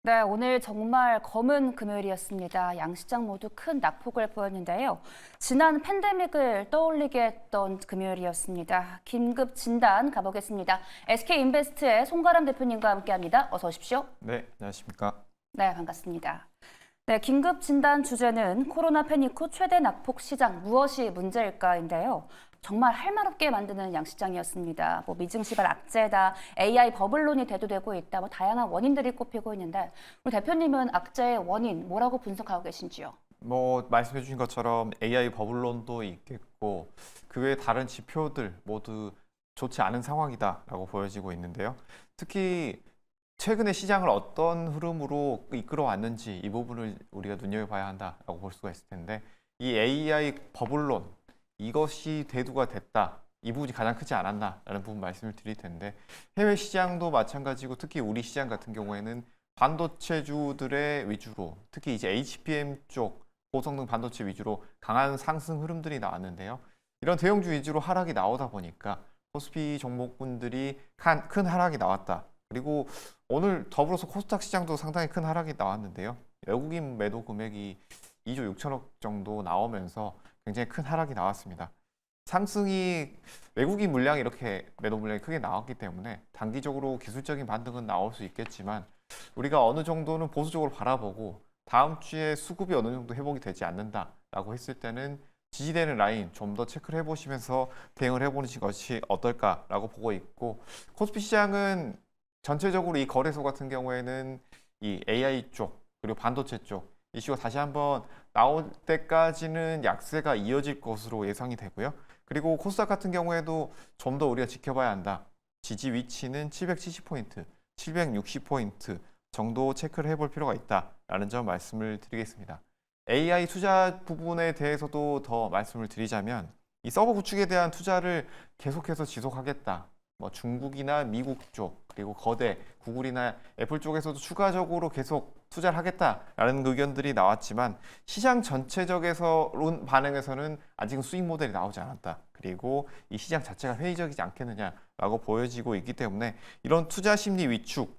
네, 오늘 정말 검은 금요일이었습니다. 양시장 모두 큰 낙폭을 보였는데요. 지난 팬데믹을 떠올리게 했던 금요일이었습니다. 긴급 진단 가보겠습니다. SK인베스트의 송가람 대표님과 함께합니다. 어서 오십시오. 네, 안녕하십니까. 네, 반갑습니다. 네, 긴급 진단 주제는 코로나 패닉 후 최대 낙폭 시장 무엇이 문제일까인데요. 정말 할 말 없게 만드는 양시장이었습니다. 미증시발 악재다, AI 버블론이 대두되고 있다, 다양한 원인들이 꼽히고 있는데 우리 대표님은 악재의 원인 뭐라고 분석하고 계신지요? 말씀해 주신 것처럼 AI 버블론도 있겠고 그 외에 다른 지표들 모두 좋지 않은 상황이다라고 보여지고 있는데요. 특히 최근에 시장을 어떤 흐름으로 이끌어왔는지 이 부분을 우리가 눈여겨봐야 한다라고 볼 수가 있을 텐데 이 AI 버블론 이것이 대두가 됐다. 이 부분이 가장 크지 않았나라는 부분 말씀을 드릴 텐데 해외 시장도 마찬가지고 특히 우리 시장 같은 경우에는 반도체주들의 위주로 특히 이제 HBM 쪽 고성능 반도체 위주로 강한 상승 흐름들이 나왔는데요. 이런 대형주 위주로 하락이 나오다 보니까 코스피 종목군들이 큰 하락이 나왔다. 그리고 오늘 더불어서 코스닥 시장도 상당히 큰 하락이 나왔는데요. 외국인 매도 금액이 2조 6천억 정도 나오면서 굉장히 큰 하락이 나왔습니다. 상승이 외국인 물량이 이렇게 매도 물량이 크게 나왔기 때문에 단기적으로 기술적인 반등은 나올 수 있겠지만 우리가 어느 정도는 보수적으로 바라보고 다음 주에 수급이 어느 정도 회복이 되지 않는다라고 했을 때는 지지되는 라인 좀 더 체크를 해보시면서 대응을 해보는 것이 어떨까라고 보고 있고 코스피 시장은 전체적으로 이 거래소 같은 경우에는 이 AI 쪽 그리고 반도체 쪽 이슈가 다시 한번 나올 때까지는 약세가 이어질 것으로 예상이 되고요. 그리고 코스닥 같은 경우에도 좀 더 우리가 지켜봐야 한다. 지지 위치는 770포인트, 760포인트 정도 체크를 해볼 필요가 있다라는 점 말씀을 드리겠습니다. AI 투자 부분에 대해서도 더 말씀을 드리자면 이 서버 구축에 대한 투자를 계속해서 지속하겠다. 중국이나 미국 쪽 그리고 거대 구글이나 애플 쪽에서도 추가적으로 계속 투자를 하겠다라는 의견들이 나왔지만 시장 전체적에서 반응에서는 아직은 수익 모델이 나오지 않았다. 그리고 이 시장 자체가 회의적이지 않겠느냐라고 보여지고 있기 때문에 이런 투자 심리 위축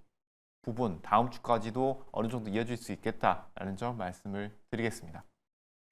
부분 다음 주까지도 어느 정도 이어질 수 있겠다라는 점 말씀을 드리겠습니다.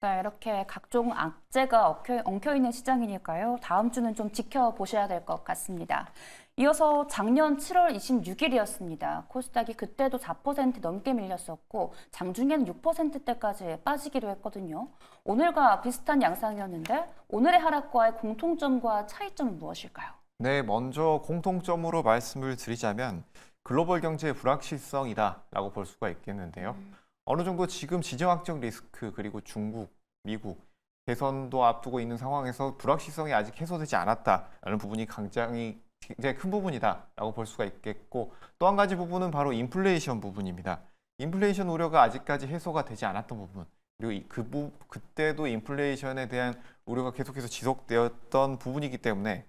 네, 이렇게 각종 악재가 엉켜있는 시장이니까요. 다음 주는 좀 지켜보셔야 될 것 같습니다. 이어서 작년 7월 26일이었습니다. 코스닥이 그때도 4% 넘게 밀렸었고 장중에는 6%대까지 빠지기도 했거든요. 오늘과 비슷한 양상이었는데 오늘의 하락과의 공통점과 차이점은 무엇일까요? 네, 먼저 공통점으로 말씀을 드리자면 글로벌 경제의 불확실성이다라고 볼 수가 있겠는데요. 어느 정도 지금 지정학적 리스크 그리고 중국, 미국 대선도 앞두고 있는 상황에서 불확실성이 아직 해소되지 않았다라는 부분이 굉장히 큰 부분이다라고 볼 수가 있겠고 또 한 가지 부분은 바로 인플레이션 부분입니다. 인플레이션 우려가 아직까지 해소가 되지 않았던 부분 그리고 그때도 인플레이션에 대한 우려가 계속해서 지속되었던 부분이기 때문에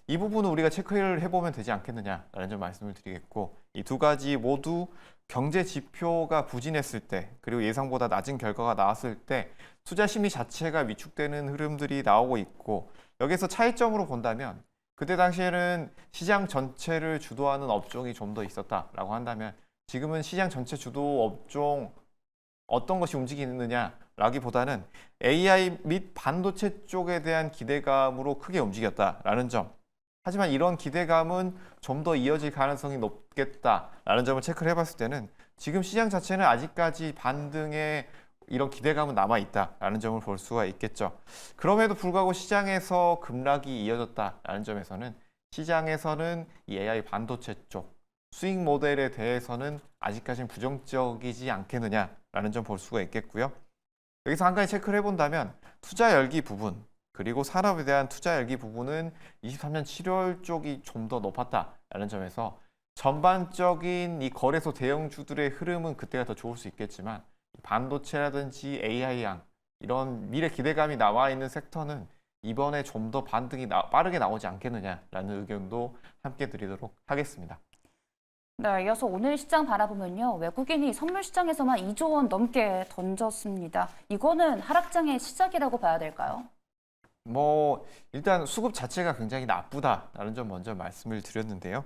이 부분은 우리가 체크를 해보면 되지 않겠느냐라는 점 말씀을 드리겠고 이 두 가지 모두 경제 지표가 부진했을 때 그리고 예상보다 낮은 결과가 나왔을 때 투자 심리 자체가 위축되는 흐름들이 나오고 있고 여기서 차이점으로 본다면 그때 당시에는 시장 전체를 주도하는 업종이 좀 더 있었다라고 한다면 지금은 시장 전체 주도 업종 어떤 것이 움직이느냐라기보다는 AI 및 반도체 쪽에 대한 기대감으로 크게 움직였다라는 점. 하지만 이런 기대감은 좀 더 이어질 가능성이 높겠다라는 점을 체크를 해봤을 때는 지금 시장 자체는 아직까지 반등의 이런 기대감은 남아있다라는 점을 볼 수가 있겠죠. 그럼에도 불구하고 시장에서 급락이 이어졌다라는 점에서는 시장에서는 이 AI 반도체 쪽 수익 모델에 대해서는 아직까지는 부정적이지 않겠느냐라는 점 볼 수가 있겠고요. 여기서 한 가지 체크를 해본다면 투자 열기 부분 그리고 산업에 대한 투자 열기 부분은 23년 7월 쪽이 좀 더 높았다라는 점에서 전반적인 이 거래소 대형주들의 흐름은 그때가 더 좋을 수 있겠지만 반도체라든지 AI양 이런 미래 기대감이 나와 있는 섹터는 이번에 좀 더 반등이 빠르게 나오지 않겠느냐라는 의견도 함께 드리도록 하겠습니다. 네, 이어서 오늘 시장 바라보면요. 외국인이 선물 시장에서만 2조 원 넘게 던졌습니다. 이거는 하락장의 시작이라고 봐야 될까요? 일단 수급 자체가 굉장히 나쁘다라는 점 먼저 말씀을 드렸는데요.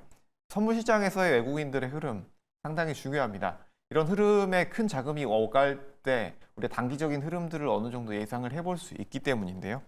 선물 시장에서의 외국인들의 흐름 상당히 중요합니다. 이런 흐름에 큰 자금이 오갈 때 우리가 단기적인 흐름들을 어느 정도 예상을 해볼 수 있기 때문인데요.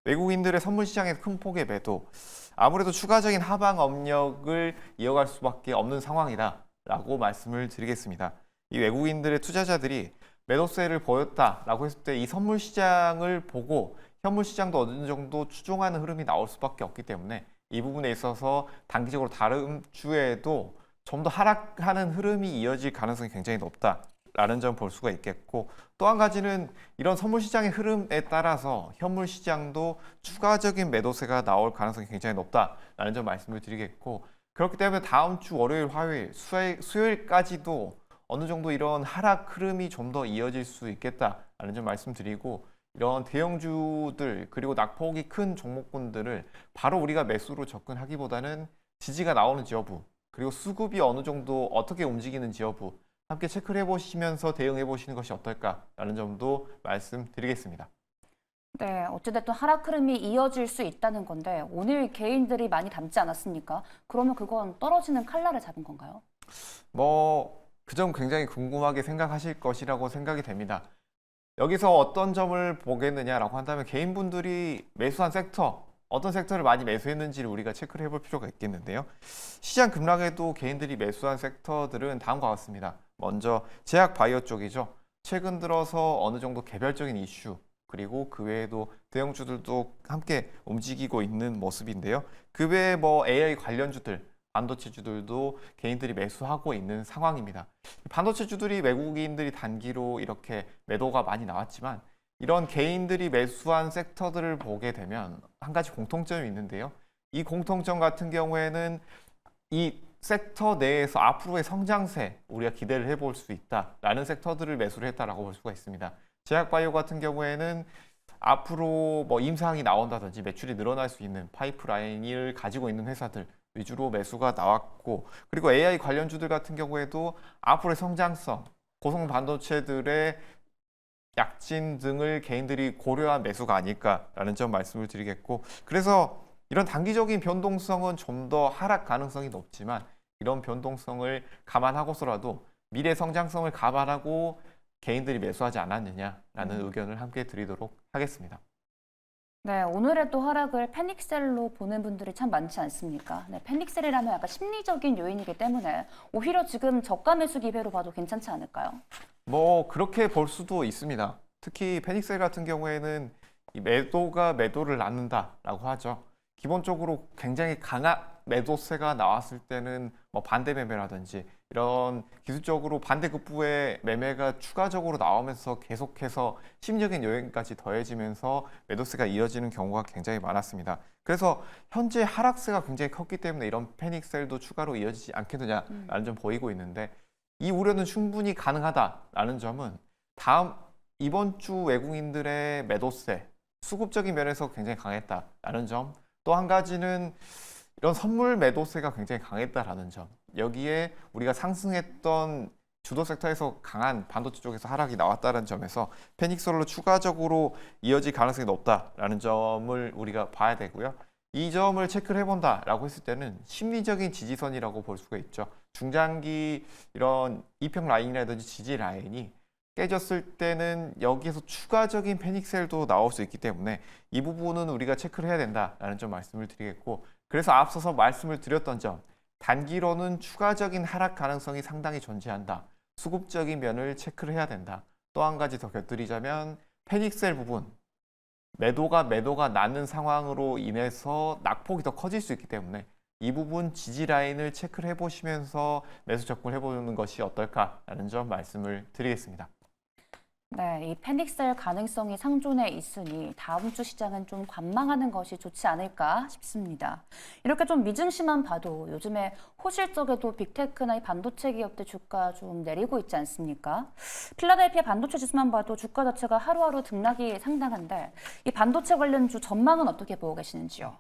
외국인들의 선물 시장의 큰 폭의 매도, 아무래도 추가적인 하방 압력을 이어갈 수밖에 없는 상황이다라고 말씀을 드리겠습니다. 이 외국인들의 투자자들이 매도세를 보였다라고 했을 때 이 선물 시장을 보고 현물 시장도 어느 정도 추종하는 흐름이 나올 수밖에 없기 때문에 이 부분에 있어서 단기적으로 다음 주에도 좀 더 하락하는 흐름이 이어질 가능성이 굉장히 높다라는 점 볼 수가 있겠고, 또 한 가지는 이런 선물 시장의 흐름에 따라서 현물 시장도 추가적인 매도세가 나올 가능성이 굉장히 높다라는 점 말씀을 드리겠고, 그렇기 때문에 다음 주 월요일, 화요일, 수요일까지도 어느 정도 이런 하락 흐름이 좀 더 이어질 수 있겠다라는 점 말씀드리고, 이런 대형주들 그리고 낙폭이 큰 종목군들을 바로 우리가 매수로 접근하기보다는 지지가 나오는지 여부, 그리고 수급이 어느 정도 어떻게 움직이는지 여부 함께 체크를 해보시면서 대응해 보시는 것이 어떨까라는 점도 말씀드리겠습니다. 네, 어찌됐든 하락 흐름이 이어질 수 있다는 건데 오늘 개인들이 많이 담지 않았습니까? 그러면 그건 떨어지는 칼날을 잡은 건가요? 그 점 굉장히 궁금하게 생각하실 것이라고 생각이 됩니다. 여기서 어떤 점을 보겠느냐라고 한다면 개인분들이 매수한 섹터, 어떤 섹터를 많이 매수했는지를 우리가 체크를 해볼 필요가 있겠는데요. 시장 급락에도 개인들이 매수한 섹터들은 다음과 같습니다. 먼저 제약 바이오 쪽이죠. 최근 들어서 어느 정도 개별적인 이슈, 그리고 그 외에도 대형주들도 함께 움직이고 있는 모습인데요. 그 외에 AI 관련주들, 반도체주들도 개인들이 매수하고 있는 상황입니다. 반도체주들이 외국인들이 단기로 이렇게 매도가 많이 나왔지만 이런 개인들이 매수한 섹터들을 보게 되면 한 가지 공통점이 있는데요. 이 공통점 같은 경우에는 이 섹터 내에서 앞으로의 성장세 우리가 기대를 해볼 수 있다라는 섹터들을 매수를 했다라고 볼 수가 있습니다. 제약바이오 같은 경우에는 앞으로 임상이 나온다든지 매출이 늘어날 수 있는 파이프라인을 가지고 있는 회사들 위주로 매수가 나왔고, 그리고 AI 관련주들 같은 경우에도 앞으로의 성장성, 고성 반도체들의 약진 등을 개인들이 고려한 매수가 아닐까라는 점 말씀을 드리겠고, 그래서 이런 단기적인 변동성은 좀 더 하락 가능성이 높지만 이런 변동성을 감안하고서라도 미래 성장성을 감안하고 개인들이 매수하지 않았느냐라는 의견을 함께 드리도록 하겠습니다. 네, 오늘의 또 하락을 패닉셀로 보는 분들이 참 많지 않습니까? 네, 패닉셀이라면 약간 심리적인 요인이기 때문에 오히려 지금 저가 매수 기회로 봐도 괜찮지 않을까요? 그렇게 볼 수도 있습니다. 특히 페닉셀 같은 경우에는 이 매도가 매도를 낳는다라고 하죠. 기본적으로 굉장히 강한 매도세가 나왔을 때는 반대 매매라든지 이런 기술적으로 반대급부의 매매가 추가적으로 나오면서 계속해서 심리적인 요인까지 더해지면서 매도세가 이어지는 경우가 굉장히 많았습니다. 그래서 현재 하락세가 굉장히 컸기 때문에 이런 패닉셀도 추가로 이어지지 않겠느냐라는 점 보이고 있는데, 이 우려는 충분히 가능하다라는 점은 이번 주 외국인들의 매도세, 수급적인 면에서 굉장히 강했다라는 점, 또 한 가지는 이런 선물 매도세가 굉장히 강했다라는 점, 여기에 우리가 상승했던 주도 섹터에서 강한 반도체 쪽에서 하락이 나왔다는 점에서 패닉셀로 추가적으로 이어질 가능성이 높다라는 점을 우리가 봐야 되고요. 이 점을 체크를 해본다라고 했을 때는 심리적인 지지선이라고 볼 수가 있죠. 중장기 이런 이평 라인이라든지 지지 라인이 깨졌을 때는 여기에서 추가적인 패닉셀도 나올 수 있기 때문에 이 부분은 우리가 체크를 해야 된다라는 점 말씀을 드리겠고, 그래서 앞서서 말씀을 드렸던 점, 단기로는 추가적인 하락 가능성이 상당히 존재한다. 수급적인 면을 체크를 해야 된다. 또 한 가지 더 곁들이자면 패닉셀 부분, 매도가 나는 상황으로 인해서 낙폭이 더 커질 수 있기 때문에 이 부분 지지 라인을 체크를 해보시면서 매수 접근을 해보는 것이 어떨까라는 점 말씀을 드리겠습니다. 네, 이 패닉셀 가능성이 상존해 있으니 다음 주 시장은 좀 관망하는 것이 좋지 않을까 싶습니다. 이렇게 좀 미증시만 봐도 요즘에 호실적에도 빅테크나 이 반도체 기업들 주가 좀 내리고 있지 않습니까? 필라델피아 반도체 지수만 봐도 주가 자체가 하루하루 등락이 상당한데 이 반도체 관련주 전망은 어떻게 보고 계시는지요?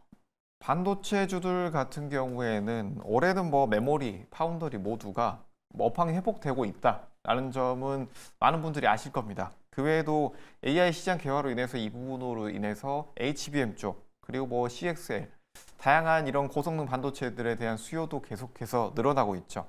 반도체주들 같은 경우에는 올해는 메모리, 파운더리 모두가 업황이 회복되고 있다라는 점은 많은 분들이 아실 겁니다. 그 외에도 AI 시장 개화로 인해서 이 부분으로 인해서 HBM 쪽, 그리고 CXL, 다양한 이런 고성능 반도체들에 대한 수요도 계속해서 늘어나고 있죠.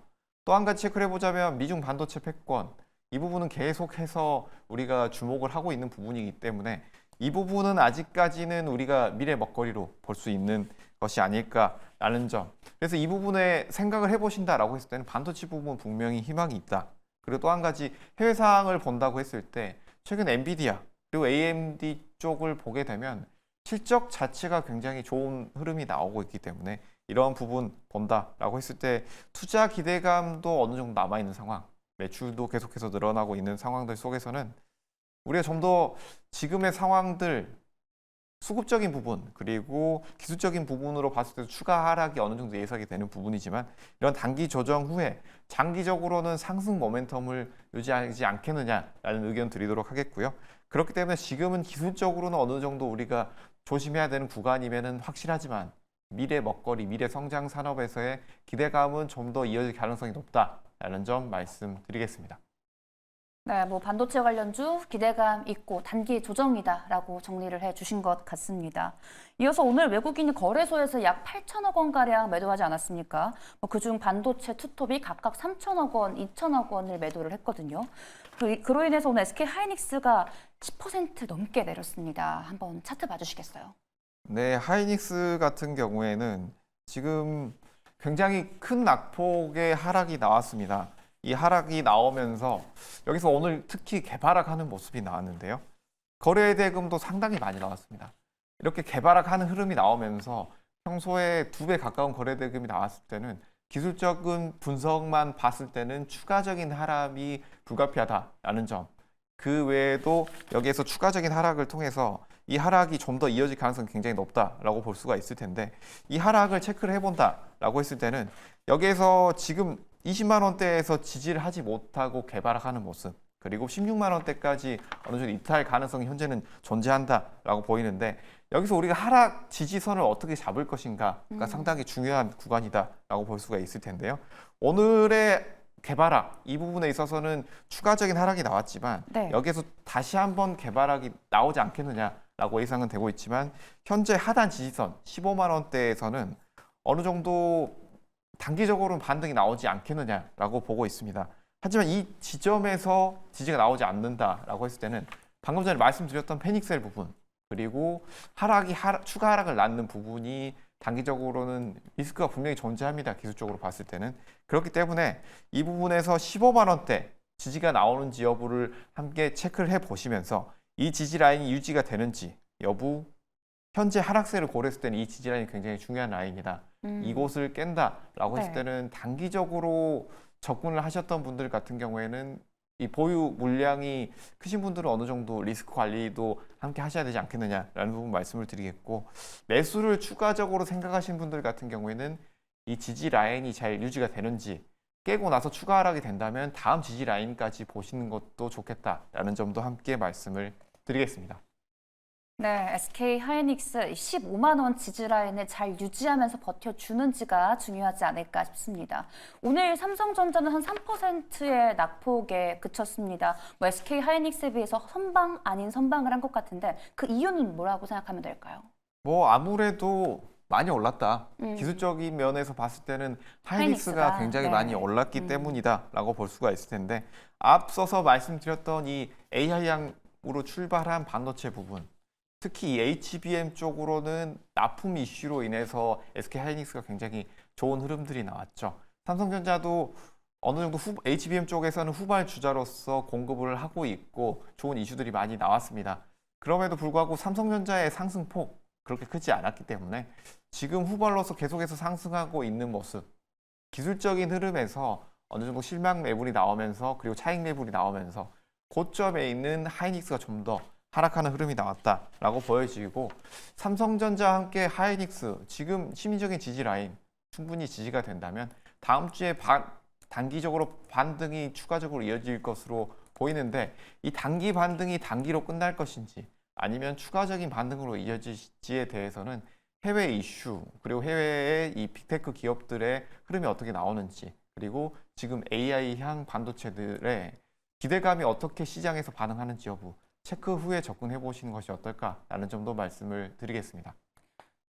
또 한 가지 체크를 해보자면 미중 반도체 패권, 이 부분은 계속해서 우리가 주목을 하고 있는 부분이기 때문에 이 부분은 아직까지는 우리가 미래 먹거리로 볼 수 있는 것이 아닐까라는 점. 그래서 이 부분에 생각을 해보신다라고 했을 때는 반도체 부분 분명히 희망이 있다. 그리고 또 한 가지 해외 상황을 본다고 했을 때 최근 엔비디아 그리고 AMD 쪽을 보게 되면 실적 자체가 굉장히 좋은 흐름이 나오고 있기 때문에 이러한 부분 본다라고 했을 때 투자 기대감도 어느 정도 남아있는 상황, 매출도 계속해서 늘어나고 있는 상황들 속에서는 우리가 좀 더 지금의 상황들 수급적인 부분 그리고 기술적인 부분으로 봤을 때도 추가 하락이 어느 정도 예상이 되는 부분이지만 이런 단기 조정 후에 장기적으로는 상승 모멘텀을 유지하지 않겠느냐라는 의견 드리도록 하겠고요. 그렇기 때문에 지금은 기술적으로는 어느 정도 우리가 조심해야 되는 구간이면은 확실하지만 미래 먹거리, 미래 성장 산업에서의 기대감은 좀 더 이어질 가능성이 높다라는 점 말씀드리겠습니다. 네, 뭐 반도체 관련주 기대감 있고 단기 조정이다라고 정리를 해주신 것 같습니다. 이어서 오늘 외국인이 거래소에서 약 8천억 원 가량 매도하지 않았습니까? 그중 반도체 투톱이 각각 3천억 원, 2천억 원을 매도를 했거든요. 그로 인해서 오늘 SK 하이닉스가 10% 넘게 내렸습니다. 한번 차트 봐주시겠어요? 네, 하이닉스 같은 경우에는 지금 굉장히 큰 낙폭의 하락이 나왔습니다. 이 하락이 나오면서 여기서 오늘 특히 개발락하는 모습이 나왔는데요. 거래 대금도 상당히 많이 나왔습니다. 이렇게 개발락하는 흐름이 나오면서 평소에 2배 가까운 거래 대금이 나왔을 때는 기술적인 분석만 봤을 때는 추가적인 하락이 불가피하다라는 점. 그 외에도 여기에서 추가적인 하락을 통해서 이 하락이 좀 더 이어질 가능성이 굉장히 높다라고 볼 수가 있을 텐데 이 하락을 체크를 해본다라고 했을 때는 여기에서 지금 20만 원대에서 지지를 하지 못하고 개발하는 모습 그리고 16만 원대까지 어느 정도 이탈 가능성이 현재는 존재한다라고 보이는데 여기서 우리가 하락 지지선을 어떻게 잡을 것인가가 상당히 중요한 구간이다라고 볼 수가 있을 텐데요. 오늘의 개발락 이 부분에 있어서는 추가적인 하락이 나왔지만 네. 여기에서 다시 한번 개발락이 나오지 않겠느냐라고 예상은 되고 있지만 현재 하단 지지선 15만 원대에서는 어느 정도 단기적으로는 반등이 나오지 않겠느냐라고 보고 있습니다. 하지만 이 지점에서 지지가 나오지 않는다라고 했을 때는 방금 전에 말씀드렸던 패닉셀 부분 그리고 추가 하락을 낳는 부분이 단기적으로는 리스크가 분명히 존재합니다. 기술적으로 봤을 때는. 그렇기 때문에 이 부분에서 15만 원대 지지가 나오는지 여부를 함께 체크를 해보시면서 이 지지 라인이 유지가 되는지 여부 현재 하락세를 고려했을 때는 이 지지 라인이 굉장히 중요한 라인이다. 이곳을 깬다라고 했을 네. 때는 단기적으로 접근을 하셨던 분들 같은 경우에는 이 보유 물량이 크신 분들은 어느 정도 리스크 관리도 함께 하셔야 되지 않겠느냐라는 부분 말씀을 드리겠고 매수를 추가적으로 생각하신 분들 같은 경우에는 이 지지 라인이 잘 유지가 되는지 깨고 나서 추가 하락이 된다면 다음 지지 라인까지 보시는 것도 좋겠다라는 점도 함께 말씀을 드리겠습니다. 네, SK 하이닉스 15만 원 지지 라인을 잘 유지하면서 버텨주는지가 중요하지 않을까 싶습니다. 오늘 삼성전자는 한 3%의 낙폭에 그쳤습니다. SK 하이닉스에 비해서 선방 아닌 선방을 한 것 같은데 그 이유는 뭐라고 생각하면 될까요? 아무래도 많이 올랐다. 기술적인 면에서 봤을 때는 하이닉스가 하이닉스가, 굉장히 네. 많이 올랐기 때문이다라고 볼 수가 있을 텐데 앞서서 말씀드렸던 이 AI향으로 출발한 반도체 부분 특히 이 HBM 쪽으로는 납품 이슈로 인해서 SK 하이닉스가 굉장히 좋은 흐름들이 나왔죠. 삼성전자도 어느 정도 HBM 쪽에서는 후발 주자로서 공급을 하고 있고 좋은 이슈들이 많이 나왔습니다. 그럼에도 불구하고 삼성전자의 상승폭 그렇게 크지 않았기 때문에 지금 후발로서 계속해서 상승하고 있는 모습 기술적인 흐름에서 어느 정도 실망 매물이 나오면서 그리고 차익 매물이 나오면서 고점에 있는 하이닉스가 좀 더 하락하는 흐름이 나왔다라고 보여지고 삼성전자와 함께 하이닉스 지금 심리적인 지지 라인 충분히 지지가 된다면 다음 주에 단기적으로 반등이 추가적으로 이어질 것으로 보이는데 이 단기 반등이 단기로 끝날 것인지 아니면 추가적인 반등으로 이어질지에 대해서는 해외 이슈 그리고 해외의 이 빅테크 기업들의 흐름이 어떻게 나오는지 그리고 지금 AI향 반도체들의 기대감이 어떻게 시장에서 반응하는지 여부 체크 후에 접근해 보시는 것이 어떨까라는 점도 말씀을 드리겠습니다.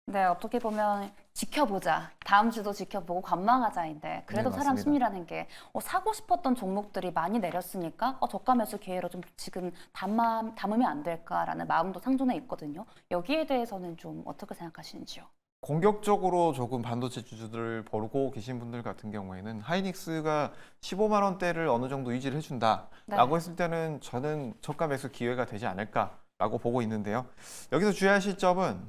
네, 어떻게 보면 지켜보자. 다음 주도 지켜보고 관망하자인데 그래도 네, 사람 맞습니다. 심리라는 게 사고 싶었던 종목들이 많이 내렸으니까 저가 매수 기회로 좀 지금 담으면 안 될까라는 마음도 상존해 있거든요. 여기에 대해서는 좀 어떻게 생각하시는지요? 공격적으로 조금 반도체 주주들을 보고 계신 분들 같은 경우에는 하이닉스가 15만 원대를 어느 정도 유지를 해준다라고 네. 했을 때는 저는 저가 매수 기회가 되지 않을까라고 보고 있는데요. 여기서 주의하실 점은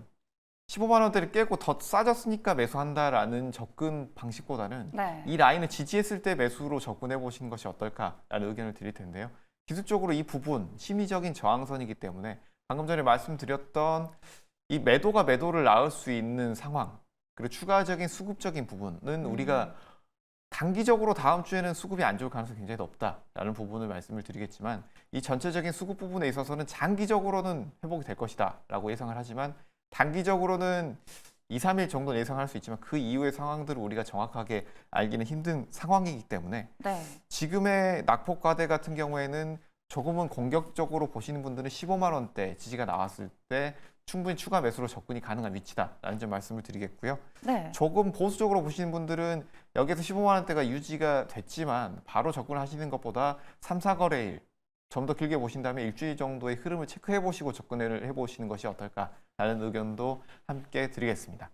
15만 원대를 깨고 더 싸졌으니까 매수한다라는 접근 방식보다는 네. 이 라인을 지지했을 때 매수로 접근해 보시는 것이 어떨까라는 의견을 드릴 텐데요. 기술적으로 이 부분 심리적인 저항선이기 때문에 방금 전에 말씀드렸던 이 매도를 낳을 수 있는 상황, 그리고 추가적인 수급적인 부분은 우리가 단기적으로 다음 주에는 수급이 안 좋을 가능성이 굉장히 높다라는 부분을 말씀을 드리겠지만, 이 전체적인 수급 부분에 있어서는 장기적으로는 회복이 될 것이다라고 예상을 하지만, 단기적으로는 2, 3일 정도 예상할 수 있지만 그 이후의 상황들을 우리가 정확하게 알기는 힘든 상황이기 때문에 네. 지금의 낙폭과대 같은 경우에는 조금은 공격적으로 보시는 분들은 15만 원대 지지가 나왔을 때 충분히 추가 매수로 접근이 가능한 위치다라는 점 말씀을 드리겠고요. 네. 조금 보수적으로 보시는 분들은 여기에서 15만 원대가 유지가 됐지만 바로 접근하시는 것보다 3, 4거래일 좀 더 길게 보신다면 일주일 정도의 흐름을 체크해 보시고 접근을 해보시는 것이 어떨까라는 의견도 함께 드리겠습니다.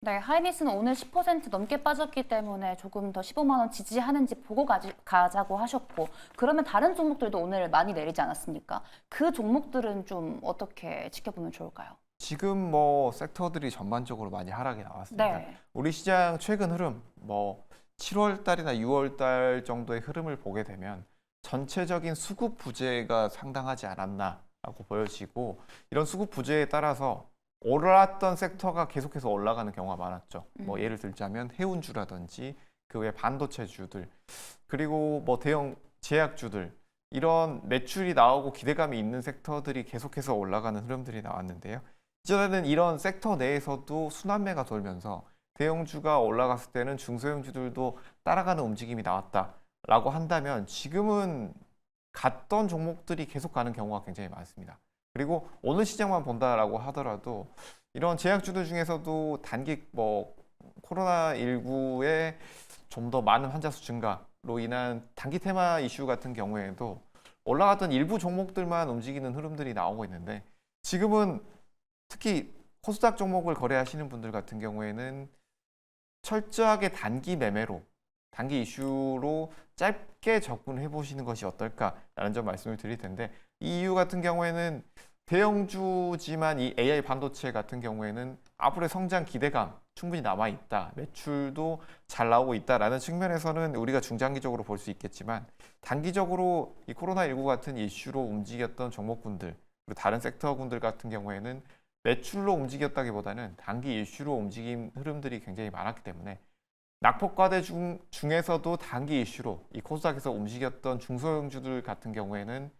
네, 하이닉스는 오늘 10% 넘게 빠졌기 때문에 조금 더 15만 원 지지하는지 보고 가자고 하셨고, 그러면 다른 종목들도 오늘 많이 내리지 않았습니까? 그 종목들은 좀 어떻게 지켜보면 좋을까요? 지금 뭐 섹터들이 전반적으로 많이 하락이 나왔습니다. 네. 우리 시장 최근 흐름, 뭐 7월 달이나 6월 달 정도의 흐름을 보게 되면 전체적인 수급 부재가 상당하지 않았나라고 보여지고, 이런 수급 부재에 따라서 올랐던 섹터가 계속해서 올라가는 경우가 많았죠. 뭐 예를 들자면 해운주라든지 그 외 반도체주들, 그리고 뭐 대형 제약주들, 이런 매출이 나오고 기대감이 있는 섹터들이 계속해서 올라가는 흐름들이 나왔는데요. 이전에는 이런 섹터 내에서도 순환매가 돌면서 대형주가 올라갔을 때는 중소형주들도 따라가는 움직임이 나왔다라고 한다면, 지금은 갔던 종목들이 계속 가는 경우가 굉장히 많습니다. 그리고 오늘 시장만 본다라고 하더라도 이런 제약주들 중에서도 단기 뭐 코로나19에 좀 더 많은 환자 수 증가로 인한 단기 테마 이슈 같은 경우에도 올라갔던 일부 종목들만 움직이는 흐름들이 나오고 있는데, 지금은 특히 코스닥 종목을 거래하시는 분들 같은 경우에는 철저하게 단기 매매로, 단기 이슈로 짧게 접근해 보시는 것이 어떨까라는 점 말씀을 드릴 텐데, 이 이유 같은 경우에는 대형주지만 이 AI 반도체 같은 경우에는 앞으로의 성장 기대감 충분히 남아 있다, 매출도 잘 나오고 있다라는 측면에서는 우리가 중장기적으로 볼 수 있겠지만, 단기적으로 이 코로나19 같은 이슈로 움직였던 종목군들, 그리고 다른 섹터군들 같은 경우에는 매출로 움직였다기보다는 단기 이슈로 움직인 흐름들이 굉장히 많았기 때문에, 낙폭과대 중에서도 단기 이슈로 이 코스닥에서 움직였던 중소형주들 같은 경우에는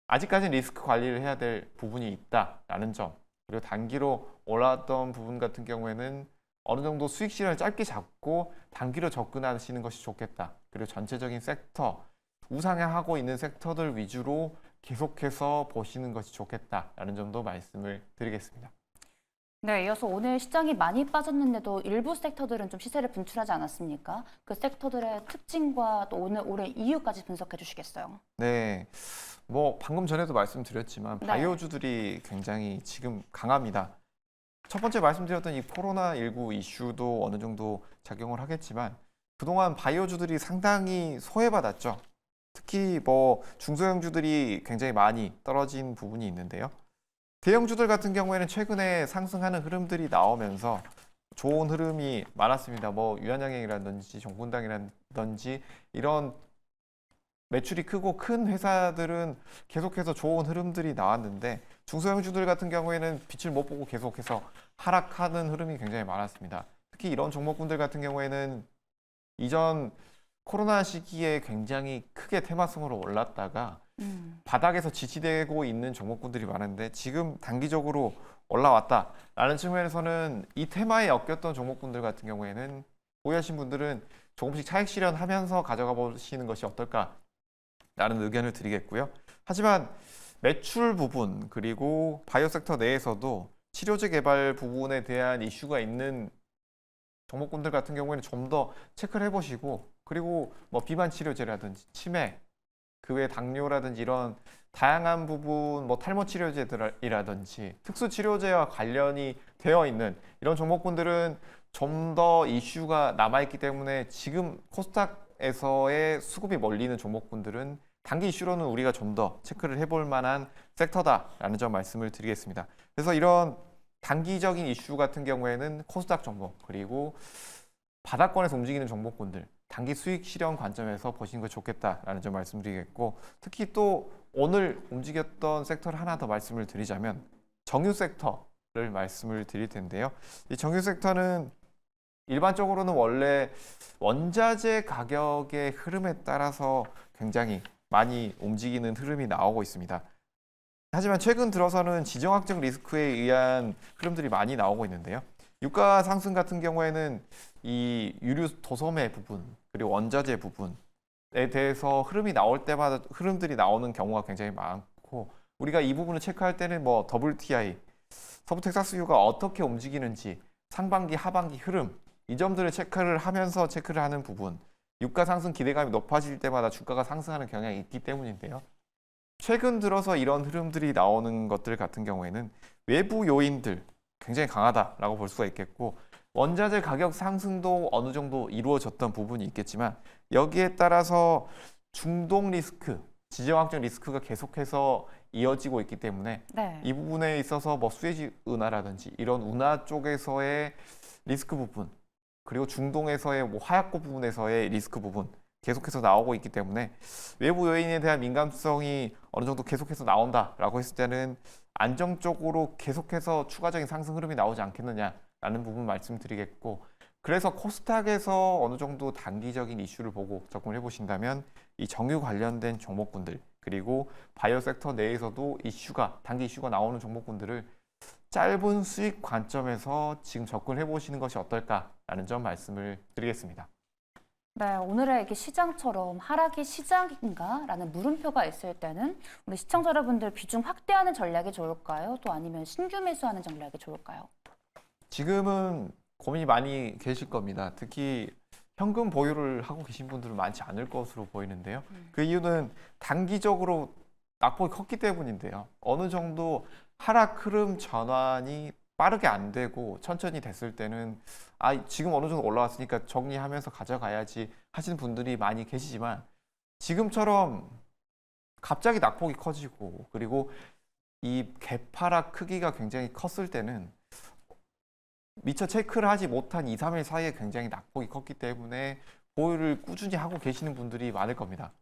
아직까지는 리스크 관리를 해야 될 부분이 있다라는 점, 그리고 단기로 올라왔던 부분 같은 경우에는 어느 정도 수익 실현을 짧게 잡고 단기로 접근하시는 것이 좋겠다. 그리고 전체적인 섹터, 우상향하고 있는 섹터들 위주로 계속해서 보시는 것이 좋겠다라는 점도 말씀을 드리겠습니다. 네, 이어서 오늘 시장이 많이 빠졌는데도 일부 섹터들은 좀 시세를 분출하지 않았습니까? 그 섹터들의 특징과 또 오늘 올해 이유까지 분석해 주시겠어요? 네, 뭐 방금 전에도 말씀드렸지만 네. 바이오주들이 굉장히 지금 강합니다. 첫 번째 말씀드렸던 이 코로나19 이슈도 어느 정도 작용을 하겠지만, 그동안 바이오주들이 상당히 소외받았죠. 특히 뭐 중소형주들이 굉장히 많이 떨어진 부분이 있는데요. 대형주들 같은 경우에는 최근에 상승하는 흐름들이 나오면서 좋은 흐름이 많았습니다. 뭐 유한양행이라든지 종군당이라든지 이런 매출이 크고 큰 회사들은 계속해서 좋은 흐름들이 나왔는데, 중소형주들 같은 경우에는 빛을 못 보고 계속해서 하락하는 흐름이 굉장히 많았습니다. 특히 이런 종목군들 같은 경우에는 이전 코로나 시기에 굉장히 크게 테마성으로 올랐다가 바닥에서 지지되고 있는 종목군들이 많은데, 지금 단기적으로 올라왔다라는 측면에서는 이 테마에 엮였던 종목군들 같은 경우에는 보유하신 분들은 조금씩 차익 실현하면서 가져가 보시는 것이 어떨까라는 의견을 드리겠고요. 하지만 매출 부분, 그리고 바이오 섹터 내에서도 치료제 개발 부분에 대한 이슈가 있는 종목군들 같은 경우에는 좀 더 체크를 해보시고, 그리고 뭐 비만 치료제라든지 치매, 그 외 당뇨라든지 이런 다양한 부분, 뭐 탈모 치료제들이라든지 특수 치료제와 관련이 되어 있는 이런 종목군들은 좀 더 이슈가 남아있기 때문에 지금 코스닥에서의 수급이 몰리는 종목군들은 단기 이슈로는 우리가 좀 더 체크를 해볼 만한 섹터다라는 점 말씀을 드리겠습니다. 그래서 이런 단기적인 이슈 같은 경우에는 코스닥 종목, 그리고 바닥권에서 움직이는 종목군들, 단기 수익 실현 관점에서 보시는 게 좋겠다라는 점 말씀드리겠고, 특히 또 오늘 움직였던 섹터를 하나 더 말씀을 드리자면 정유 섹터를 말씀을 드릴 텐데요. 이 정유 섹터는 일반적으로는 원래 원자재 가격의 흐름에 따라서 굉장히 많이 움직이는 흐름이 나오고 있습니다. 하지만 최근 들어서는 지정학적 리스크에 의한 흐름들이 많이 나오고 있는데요. 유가 상승 같은 경우에는 이 유류 도소매 부분, 그리고 원자재 부분에 대해서 흐름이 나올 때마다 흐름들이 나오는 경우가 굉장히 많고, 우리가 이 부분을 체크할 때는 뭐 WTI, 서부 텍사스유가 어떻게 움직이는지, 상반기, 하반기 흐름, 이 점들을 체크를 하면서 체크를 하는 부분, 유가 상승 기대감이 높아질 때마다 주가가 상승하는 경향이 있기 때문인데요. 최근 들어서 이런 흐름들이 나오는 것들 같은 경우에는 외부 요인들 굉장히 강하다라고 볼 수가 있겠고, 원자재 가격 상승도 어느 정도 이루어졌던 부분이 있겠지만, 여기에 따라서 중동 리스크, 지정학적 리스크가 계속해서 이어지고 있기 때문에 네. 이 부분에 있어서 뭐 수에즈 운하라든지 이런 운하 쪽에서의 리스크 부분, 그리고 중동에서의 뭐 화약고 부분에서의 리스크 부분 계속해서 나오고 있기 때문에 외부 요인에 대한 민감성이 어느 정도 계속해서 나온다라고 했을 때는 안정적으로 계속해서 추가적인 상승 흐름이 나오지 않겠느냐라는 부분 말씀드리겠고, 그래서 코스닥에서 어느 정도 단기적인 이슈를 보고 접근을 해보신다면 이 정유 관련된 종목군들, 그리고 바이오 섹터 내에서도 단기 이슈가 나오는 종목군들을 짧은 수익 관점에서 지금 접근해 보시는 것이 어떨까라는 점 말씀을 드리겠습니다. 네, 오늘의 이게 시장처럼 하락이 시장인가라는 물음표가 있을 때는 우리 시청자 여러분들 비중 확대하는 전략이 좋을까요? 또 아니면 신규 매수하는 전략이 좋을까요? 지금은 고민이 많이 계실 겁니다. 특히 현금 보유를 하고 계신 분들은 많지 않을 것으로 보이는데요. 그 이유는 단기적으로 낙폭이 컸기 때문인데요. 어느 정도 하락 흐름 전환이 빠르게 안 되고 천천히 됐을 때는 지금 어느 정도 올라왔으니까 정리하면서 가져가야지 하시는 분들이 많이 계시지만, 지금처럼 갑자기 낙폭이 커지고 그리고 이 개파락 크기가 굉장히 컸을 때는 미처 체크를 하지 못한 2, 3일 사이에 굉장히 낙폭이 컸기 때문에 보유를 꾸준히 하고 계시는 분들이 많을 겁니다.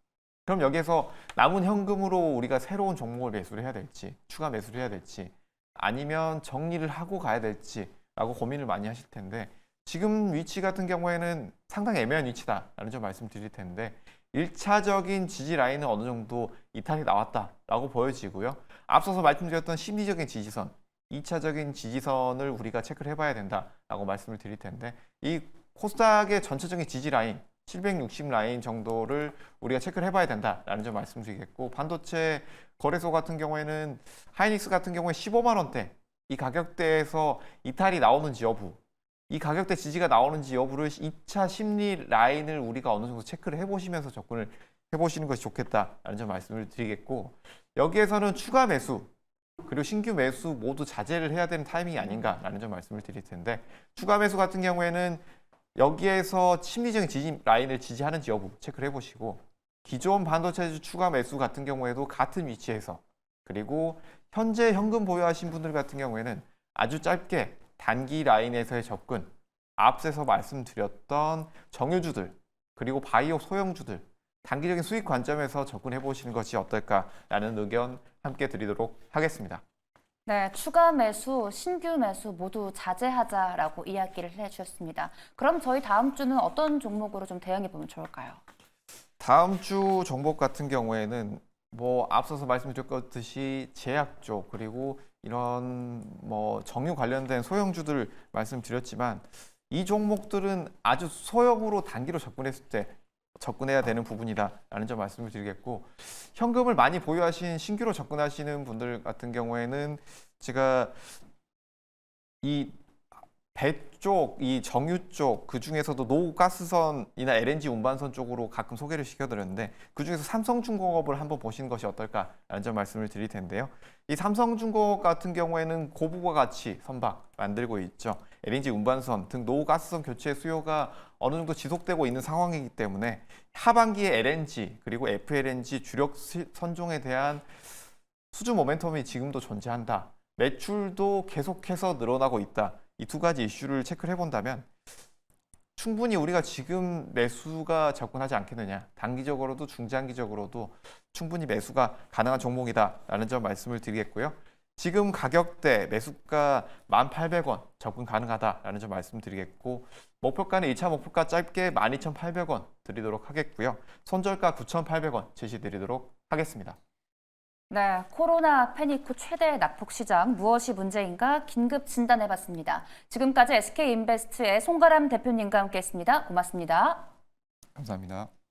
그럼 여기에서 남은 현금으로 우리가 새로운 종목을 매수를 해야 될지, 추가 매수를 해야 될지, 아니면 정리를 하고 가야 될지라고 고민을 많이 하실 텐데, 지금 위치 같은 경우에는 상당히 애매한 위치다라는 점 말씀드릴 텐데, 1차적인 지지 라인은 어느 정도 이탈이 나왔다라고 보여지고요. 앞서서 말씀드렸던 심리적인 지지선, 2차적인 지지선을 우리가 체크를 해봐야 된다라고 말씀을 드릴 텐데, 이 코스닥의 전체적인 지지 라인 760 라인 정도를 우리가 체크를 해봐야 된다라는 점 말씀드리겠고, 반도체 거래소 같은 경우에는 하이닉스 같은 경우에 15만 원대 이 가격대에서 이탈이 나오는지 여부, 이 가격대 지지가 나오는지 여부를 2차 심리 라인을 우리가 어느 정도 체크를 해보시면서 접근을 해보시는 것이 좋겠다라는 점 말씀을 드리겠고, 여기에서는 추가 매수 그리고 신규 매수 모두 자제를 해야 되는 타이밍이 아닌가라는 점 말씀을 드릴 텐데, 추가 매수 같은 경우에는 여기에서 심리적인 지지 라인을 지지하는지 여부 체크를 해보시고, 기존 반도체 추가 매수 같은 경우에도 같은 위치에서, 그리고 현재 현금 보유하신 분들 같은 경우에는 아주 짧게 단기 라인에서의 접근, 앞서서 말씀드렸던 정유주들 그리고 바이오 소형주들 단기적인 수익 관점에서 접근해 보시는 것이 어떨까라는 의견 함께 드리도록 하겠습니다. 네, 추가 매수, 신규 매수 모두 자제하자라고 이야기를 해주셨습니다. 그럼 저희 다음 주는 어떤 종목으로 좀 대응해 보면 좋을까요? 다음 주 종목 같은 경우에는 뭐 앞서서 말씀드렸듯이 제약 쪽, 그리고 이런 뭐 정유 관련된 소형주들 말씀드렸지만, 이 종목들은 아주 소형으로 단기로 접근했을 때 접근해야 되는 부분이다라는 점 말씀을 드리겠고, 현금을 많이 보유하신 신규로 접근하시는 분들 같은 경우에는 제가 이 배 쪽, 이 정유 쪽, 그 중에서도 노가스선이나 LNG 운반선 쪽으로 가끔 소개를 시켜드렸는데 그 중에서 삼성중공업을 한번 보시는 것이 어떨까라는 점 말씀을 드릴 텐데요. 이 삼성중공업 같은 경우에는 고부가 가치 선박 만들고 있죠. LNG 운반선 등 노가스선 교체 수요가 어느 정도 지속되고 있는 상황이기 때문에 하반기에 LNG 그리고 FLNG 주력 선종에 대한 수주 모멘텀이 지금도 존재한다. 매출도 계속해서 늘어나고 있다. 이 두 가지 이슈를 체크를 해본다면 충분히 우리가 지금 매수가 접근하지 않겠느냐. 단기적으로도 중장기적으로도 충분히 매수가 가능한 종목이다라는 점 말씀을 드리겠고요. 지금 가격대 매수가 1,800원 접근 가능하다라는 점 말씀드리겠고 목표가는 1차 목표가 짧게 12,800원 드리도록 하겠고요. 손절가 9,800원 제시드리도록 하겠습니다. 네, 코로나 패닉 후 최대 낙폭 시장 무엇이 문제인가 긴급 진단해봤습니다. 지금까지 SK인베스트의 송가람 대표님과 함께했습니다. 고맙습니다. 감사합니다.